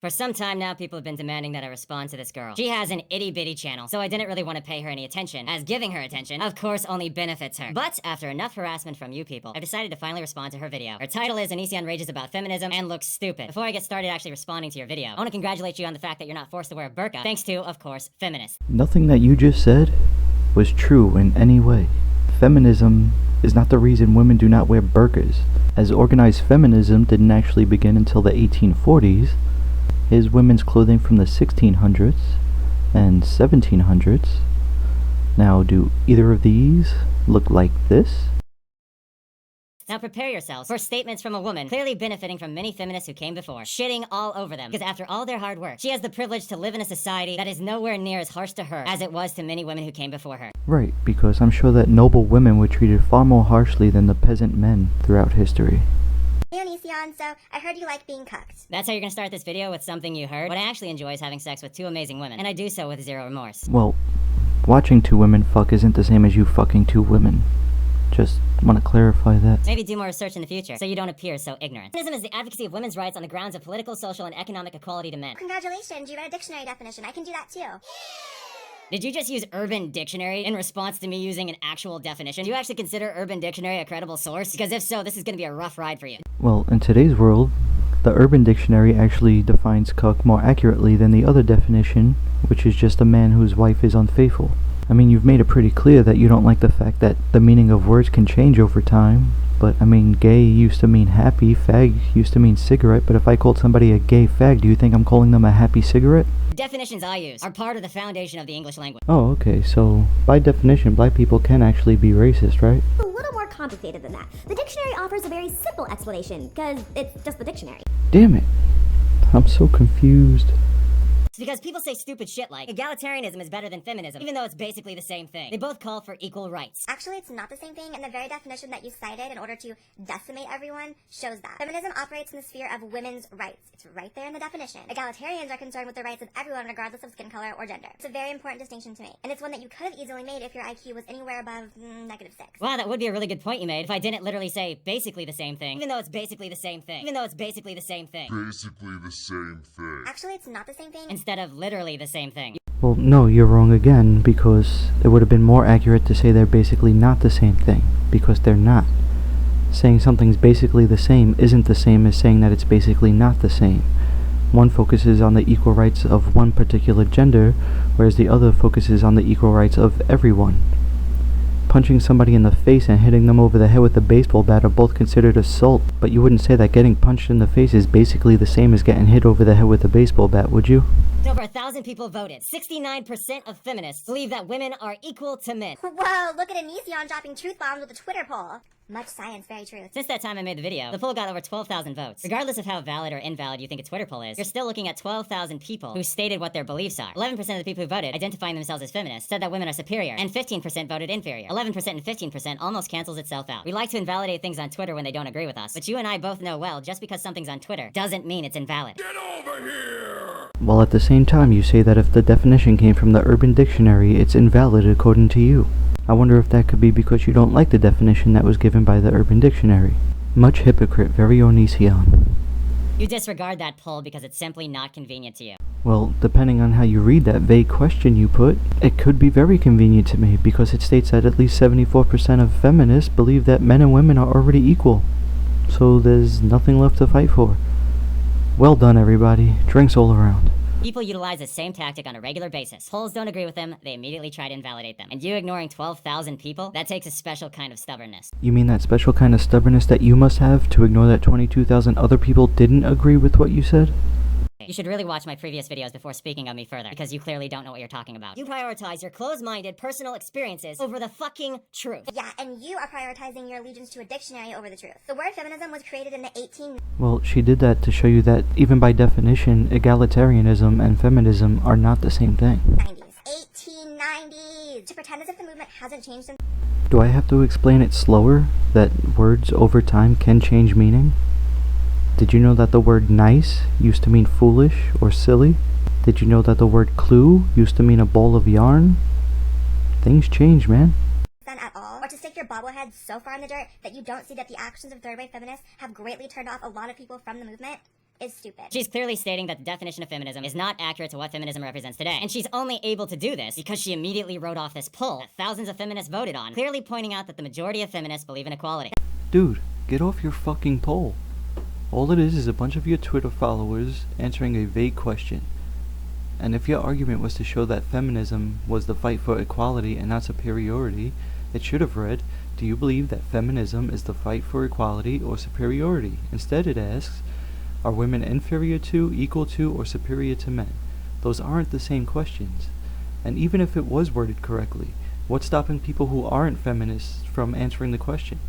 For some time now, people have been demanding that I respond to this girl. She has an itty-bitty channel, so I didn't really want to pay her any attention, as giving her attention, of course, only benefits her. But after enough harassment from you people, I've decided to finally respond to her video. Her title is Onision Rages About Feminism and Looks Stupid. Before I get started actually responding to your video, I want to congratulate you on the fact that you're not forced to wear a burqa, thanks to, of course, feminists. Nothing that you just said was true in any way. Feminism is not the reason women do not wear burqas, as organized feminism didn't actually begin until the 1840s. Is women's clothing from the 1600s and 1700s. Now, do either of these look like this? Now prepare yourselves for statements from a woman clearly benefiting from many feminists who came before, shitting all over them, because after all their hard work, she has the privilege to live in a society that is nowhere near as harsh to her as it was to many women who came before her. Right, because I'm sure that noble women were treated far more harshly than the peasant men throughout history. Hey Onision, so I heard you like being cucked. That's how you're gonna start this video, with something you heard? What I actually enjoy is having sex with two amazing women, and I do so with zero remorse. Well, watching two women fuck isn't the same as you fucking two women. Just want to clarify that. Maybe do more research in the future, so you don't appear so ignorant. Feminism is the advocacy of women's rights on the grounds of political, social, and economic equality to men. Congratulations, you read a dictionary definition. I can do that too. Did you just use Urban Dictionary in response to me using an actual definition? Do you actually consider Urban Dictionary a credible source? Because if so, this is gonna be a rough ride for you. Well, in today's world, the Urban Dictionary actually defines cuck more accurately than the other definition, which is just a man whose wife is unfaithful. I mean, you've made it pretty clear that you don't like the fact that the meaning of words can change over time, but I mean, gay used to mean happy, fag used to mean cigarette, but if I called somebody a gay fag, do you think I'm calling them a happy cigarette? The definitions I use are part of the foundation of the English language. Oh, okay, so by definition, black people can actually be racist, right? A little more complicated than that. The dictionary offers a very simple explanation, because it's just the dictionary. Damn it. I'm so confused. It's because people say stupid shit like, egalitarianism is better than feminism, even though it's basically the same thing. They both call for equal rights. Actually, it's not the same thing, and the very definition that you cited in order to decimate everyone shows that. Feminism operates in the sphere of women's rights. It's right there in the definition. Egalitarians are concerned with the rights of everyone regardless of skin color or gender. It's a very important distinction to make, and it's one that you could have easily made if your IQ was anywhere above -6. Wow, that would be a really good point you made if I didn't literally say basically the same thing, even though it's basically the same thing. Even though it's basically the same thing. Basically the same thing. Actually, it's not the same thing. Instead of literally the same thing. Well, no, you're wrong again, because it would have been more accurate to say they're basically not the same thing, because they're not. Saying something's basically the same isn't the same as saying that it's basically not the same. One focuses on the equal rights of one particular gender, whereas the other focuses on the equal rights of everyone. Punching somebody in the face and hitting them over the head with a baseball bat are both considered assault, but you wouldn't say that getting punched in the face is basically the same as getting hit over the head with a baseball bat, would you? Over 1,000 people voted. 69% of feminists believe that women are equal to men. Whoa, look at Onision dropping truth bombs with a Twitter poll. Much science, very true. Since that time I made the video, the poll got over 12,000 votes. Regardless of how valid or invalid you think a Twitter poll is, you're still looking at 12,000 people who stated what their beliefs are. 11% of the people who voted, identifying themselves as feminists, said that women are superior, and 15% voted inferior. 11% and 15% almost cancels itself out. We like to invalidate things on Twitter when they don't agree with us, but you and I both know well, just because something's on Twitter doesn't mean it's invalid. Get over here! While at the same time you say that if the definition came from the Urban Dictionary, it's invalid according to you. I wonder if that could be because you don't like the definition that was given by the Urban Dictionary. Much hypocrite, very Onision. You disregard that poll because it's simply not convenient to you. Well, depending on how you read that vague question you put, it could be very convenient to me because it states that at least 74% of feminists believe that men and women are already equal. So there's nothing left to fight for. Well done, everybody. Drinks all around. People utilize the same tactic on a regular basis. Polls don't agree with them, they immediately try to invalidate them. And you ignoring 12,000 people? That takes a special kind of stubbornness. You mean that special kind of stubbornness that you must have to ignore that 22,000 other people didn't agree with what you said? You should really watch my previous videos before speaking of me further, because you clearly don't know what you're talking about. You prioritize your closed-minded personal experiences over the fucking truth. Yeah, and you are prioritizing your allegiance to a dictionary over the truth. The word feminism was created in the 1890s. Well, she did that to show you that, even by definition, egalitarianism and feminism are not the same thing. 1890s! To pretend as if the movement hasn't changed since... Do I have to explain it slower, that words over time can change meaning? Did you know that the word nice used to mean foolish or silly? Did you know that the word clue used to mean a ball of yarn? Things change, man. At all, or to stick your bobblehead so far in the dirt that you don't see that the actions of third-wave feminists have greatly turned off a lot of people from the movement? is stupid. She's clearly stating that the definition of feminism is not accurate to what feminism represents today, and she's only able to do this because she immediately wrote off this poll that thousands of feminists voted on, clearly pointing out that the majority of feminists believe in equality. Dude, get off your fucking poll. All it is a bunch of your Twitter followers answering a vague question. And if your argument was to show that feminism was the fight for equality and not superiority, it should have read, do you believe that feminism is the fight for equality or superiority? Instead it asks, are women inferior to, equal to, or superior to men? Those aren't the same questions. And even if it was worded correctly, what's stopping people who aren't feminists from answering the question?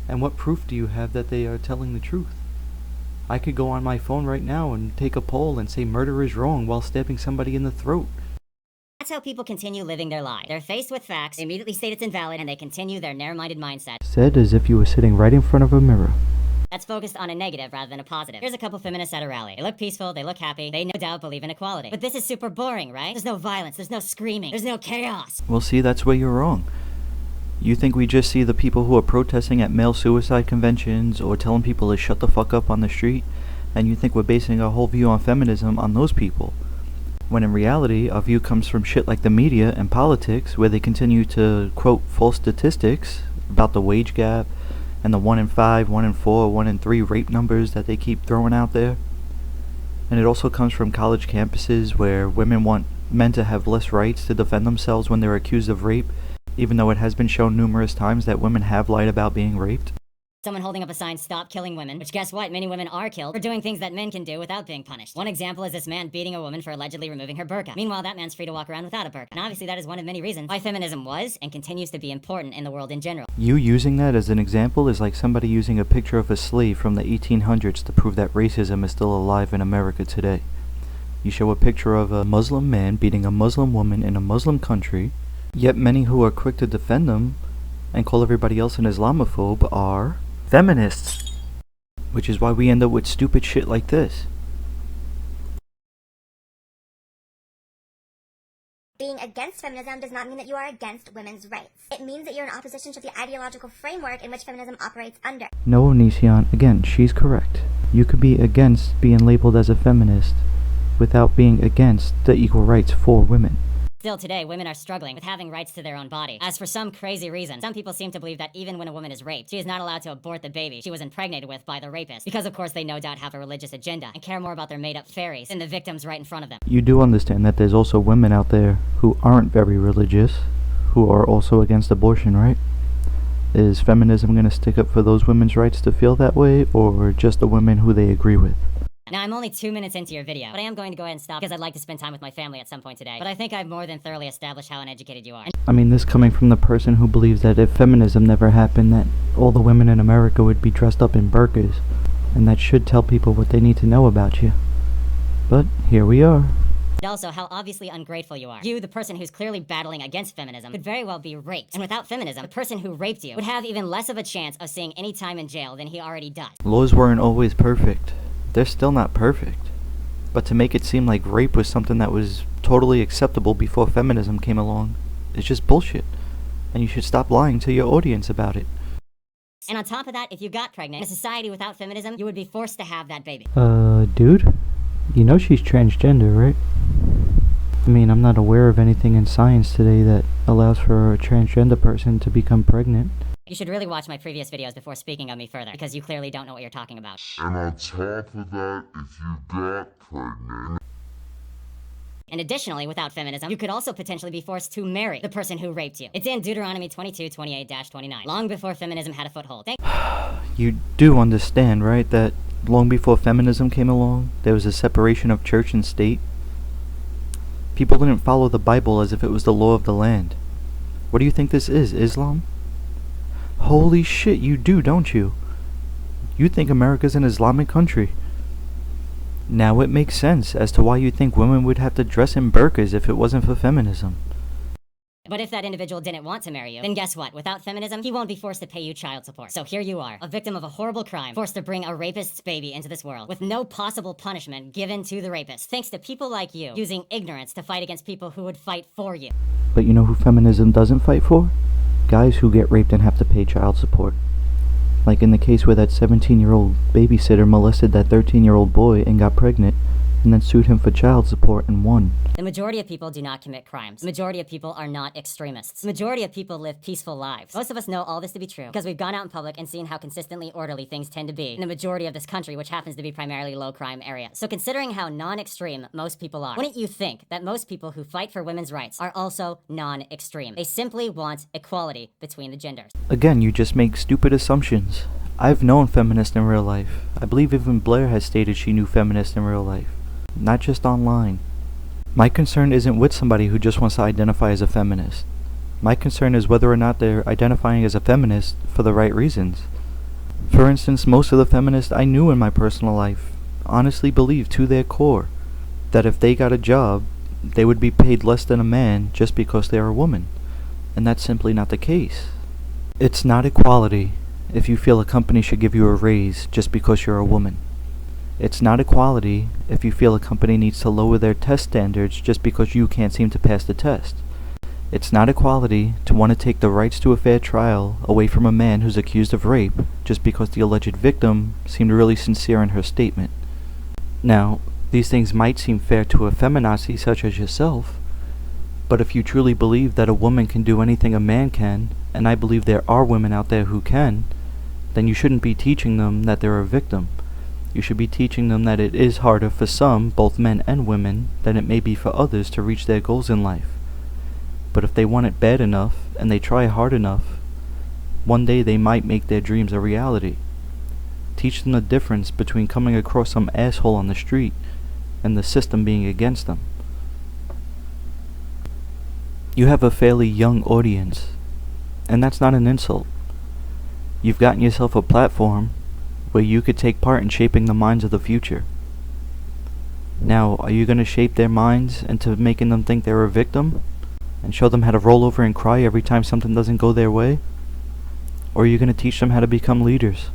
And what proof do you have that they are telling the truth? I could go on my phone right now and take a poll and say murder is wrong while stabbing somebody in the throat. That's how people continue living their lives. They're faced with facts, they immediately state it's invalid, and they continue their narrow-minded mindset. Said as if you were sitting right in front of a mirror. That's focused on a negative rather than a positive. Here's a couple feminists at a rally. They look peaceful, they look happy, they no doubt believe in equality. But this is super boring, right? There's no violence, there's no screaming, there's no chaos. Well, see, that's where you're wrong. You think we just see the people who are protesting at male suicide conventions or telling people to shut the fuck up on the street, and you think we're basing our whole view on feminism on those people. When in reality, our view comes from shit like the media and politics, where they continue to quote false statistics about the wage gap and the 1 in 5, 1 in 4, 1 in 3 rape numbers that they keep throwing out there. And it also comes from college campuses where women want men to have less rights to defend themselves when they're accused of rape, even though it has been shown numerous times that women have lied about being raped. Someone holding up a sign, stop killing women, which guess what, many women are killed for doing things that men can do without being punished. One example is this man beating a woman for allegedly removing her burqa. Meanwhile, that man's free to walk around without a burqa. And obviously that is one of many reasons why feminism was and continues to be important in the world in general. You using that as an example is like somebody using a picture of a slave from the 1800s to prove that racism is still alive in America today. You show a picture of a Muslim man beating a Muslim woman in a Muslim country, yet many who are quick to defend them and call everybody else an Islamophobe are feminists. Which is why we end up with stupid shit like this. Being against feminism does not mean that you are against women's rights. It means that you're in opposition to the ideological framework in which feminism operates under. No, Onision, again, she's correct. You could be against being labeled as a feminist without being against the equal rights for women. Still today, women are struggling with having rights to their own body. As for some crazy reason, some people seem to believe that even when a woman is raped, she is not allowed to abort the baby she was impregnated with by the rapist. Because of course they no doubt have a religious agenda and care more about their made-up fairies than the victims right in front of them. You do understand that there's also women out there who aren't very religious, who are also against abortion, right? Is feminism going to stick up for those women's rights to feel that way, or just the women who they agree with? Now, I'm only 2 minutes into your video, but I am going to go ahead and stop because I'd like to spend time with my family at some point today. But I think I've more than thoroughly established how uneducated you are. I mean, this coming from the person who believes that if feminism never happened, that all the women in America would be dressed up in burqas, and that should tell people what they need to know about you. But here we are. And also how obviously ungrateful you are. You, the person who's clearly battling against feminism, could very well be raped. And without feminism, the person who raped you would have even less of a chance of seeing any time in jail than he already does. Laws weren't always perfect. They're still not perfect. But to make it seem like rape was something that was totally acceptable before feminism came along is just bullshit. And you should stop lying to your audience about it. And on top of that, if you got pregnant, in a society without feminism, you would be forced to have that baby. Dude? You know she's transgender, right? I mean, I'm not aware of anything in science today that allows for a transgender person to become pregnant. You should really watch my previous videos before speaking of me further, because you clearly don't know what you're talking about. And on top of that, if you got pregnant... And additionally, without feminism, you could also potentially be forced to marry the person who raped you. It's in Deuteronomy 22:28-29, long before feminism had a foothold. You do understand, right, that long before feminism came along, there was a separation of church and state? People didn't follow the Bible as if it was the law of the land. What do you think this is, Islam? Holy shit, you do, don't you? You think America's an Islamic country. Now it makes sense as to why you think women would have to dress in burqas if it wasn't for feminism. But if that individual didn't want to marry you, then guess what? Without feminism, he won't be forced to pay you child support. So here you are, a victim of a horrible crime, forced to bring a rapist's baby into this world, with no possible punishment given to the rapist, thanks to people like you using ignorance to fight against people who would fight for you. But you know who feminism doesn't fight for? Guys who get raped and have to pay child support. Like in the case where that 17-year-old babysitter molested that 13-year-old boy and got pregnant, and then sued him for child support and won. The majority of people do not commit crimes. The majority of people are not extremists. The majority of people live peaceful lives. Most of us know all this to be true because we've gone out in public and seen how consistently orderly things tend to be in the majority of this country, which happens to be primarily low crime areas. So considering how non-extreme most people are, wouldn't you think that most people who fight for women's rights are also non-extreme? They simply want equality between the genders. Again, you just make stupid assumptions. I've known feminists in real life. I believe even Blaire has stated she knew feminists in real life, not just online. My concern isn't with somebody who just wants to identify as a feminist. My concern is whether or not they're identifying as a feminist for the right reasons. For instance, most of the feminists I knew in my personal life honestly believed to their core that if they got a job, they would be paid less than a man just because they're a woman. And that's simply not the case. It's not equality if you feel a company should give you a raise just because you're a woman. It's not equality if you feel a company needs to lower their test standards just because you can't seem to pass the test. It's not equality to want to take the rights to a fair trial away from a man who's accused of rape just because the alleged victim seemed really sincere in her statement. Now, these things might seem fair to a feminazi such as yourself, but if you truly believe that a woman can do anything a man can, and I believe there are women out there who can, then you shouldn't be teaching them that they're a victim. You should be teaching them that it is harder for some, both men and women, than it may be for others to reach their goals in life. But if they want it bad enough, and they try hard enough, one day they might make their dreams a reality. Teach them the difference between coming across some asshole on the street and the system being against them. You have a fairly young audience, and that's not an insult. You've gotten yourself a platform where you could take part in shaping the minds of the future. Now, are you going to shape their minds into making them think they're a victim and show them how to roll over and cry every time something doesn't go their way? Or are you going to teach them how to become leaders?